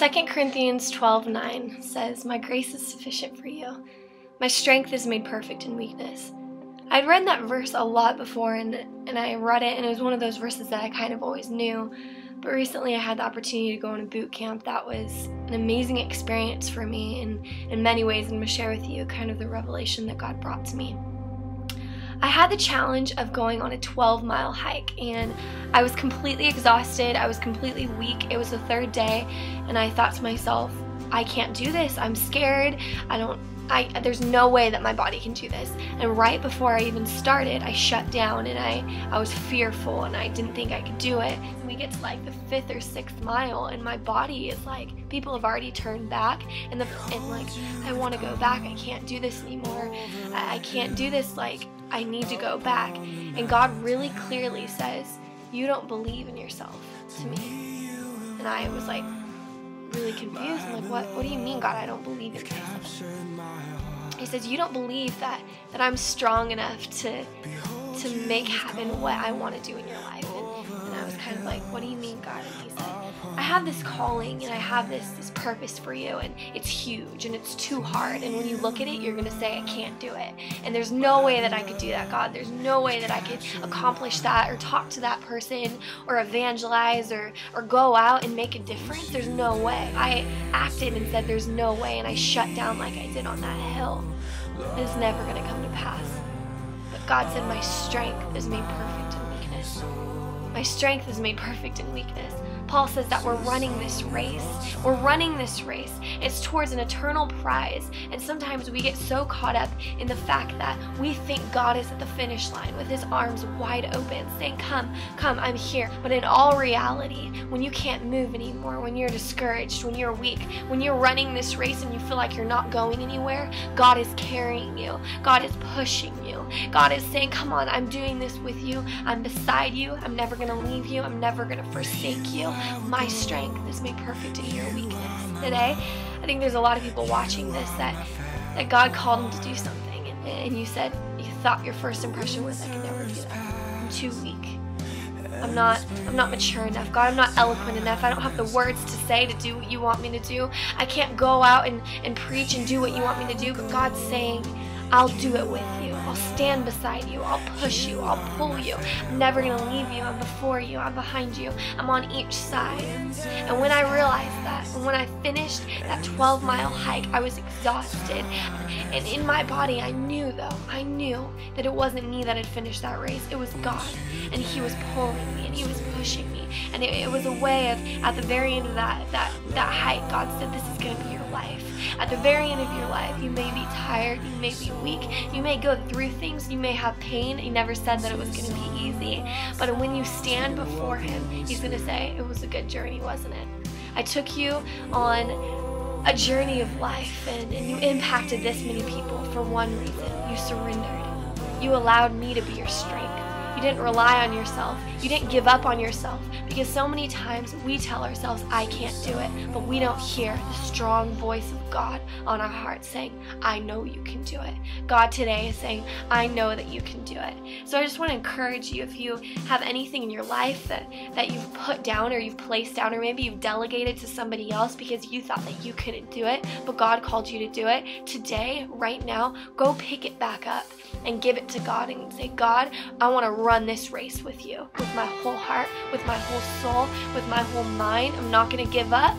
2 Corinthians 12:9 says, "My grace is sufficient for you. My strength is made perfect in weakness." I'd read that verse a lot before, and I read it, and it was one of those verses that I kind of always knew. But recently I had the opportunity to go on a boot camp that was an amazing experience for me in many ways, and I'm going to share with you kind of the revelation that God brought to me. I had the challenge of going on a 12-mile hike, and I was completely exhausted. I was completely weak. It was the third day, and I thought to myself, I can't do this. I'm scared. There's no way that my body can do this. And right before I even started, I shut down, and I was fearful, and I didn't think I could do it. We get to like the 5th or 6th mile, and my body is like, people have already turned back, and like, I want to go back. I can't do this anymore. I can't do this. Like, I need to go back. And God really clearly says, "You don't believe in yourself," to me. And I was like really confused. I'm like, what do you mean, God? I don't believe in myself. He says, "You don't believe that I'm strong enough to make happen what I want to do in your life." And I was kind of like, "What do you mean, God?" And he said, "I have this calling, and I have this purpose for you, and it's huge, and it's too hard, and when you look at it, you're going to say, I can't do it. And there's no way that I could do that, God. There's no way that I could accomplish that or talk to that person or evangelize or go out and make a difference. There's no way." I acted and said, "There's no way," and I shut down like I did on that hill. It's never going to come to pass. But God said, "My strength is made perfect in weakness." My strength is made perfect in weakness. Paul says that we're running this race. We're running this race. It's towards an eternal prize. And sometimes we get so caught up in the fact that we think God is at the finish line with his arms wide open, saying, come, I'm here. But in all reality, when you can't move anymore, when you're discouraged, when you're weak, when you're running this race and you feel like you're not going anywhere, God is carrying you. God is pushing you. God is saying, "Come on, I'm doing this with you. I'm beside you. I'm never going to leave you. I'm never going to forsake you. My strength is made perfect in your weakness." Today, I think there's a lot of people watching this that God called them to do something, and you thought your first impression was, "I can never do that. I'm too weak. I'm not mature enough. God, I'm not eloquent enough. I don't have the words to say to do what you want me to do. I can't go out and preach and do what you want me to do." But God's saying, "I'll do it with you. I'll stand beside you. I'll push you. I'll pull you. I'm never going to leave you. I'm before you. I'm behind you. I'm on each side." And when I realized that, and when I finished that 12-mile hike, I was exhausted. And in my body, I knew that it wasn't me that had finished that race. It was God. And he was pulling me, and he was pushing me. And it was a way of, at the very end of that hike, God said, "This is going to be your life." At the very end of your life, you may be tired, you may be weak, you may go through things, you may have pain. He never said that it was going to be easy. But when you stand before him, he's going to say, "It was a good journey, wasn't it? I took you on a journey of life, and you impacted this many people for one reason. You surrendered. You allowed me to be your strength. You didn't rely on yourself. You didn't give up on yourself." Because so many times we tell ourselves, "I can't do it," but we don't hear the strong voice of God on our heart saying, "I know you can do it." God today is saying, "I know that you can do it." So I just want to encourage you, if you have anything in your life that you've put down or you've placed down, or maybe you've delegated to somebody else because you thought that you couldn't do it, but God called you to do it, today, right now, go pick it back up and give it to God and say, "God, I want to run this race with you, with my whole heart, with my whole soul, with my whole mind. I'm not going to give up.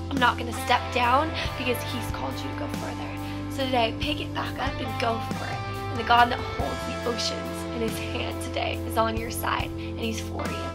I'm not going to step down, because he's called you to go further." So today, pick it back up and go for it. And the God that holds the oceans in his hand today is on your side, and he's for you.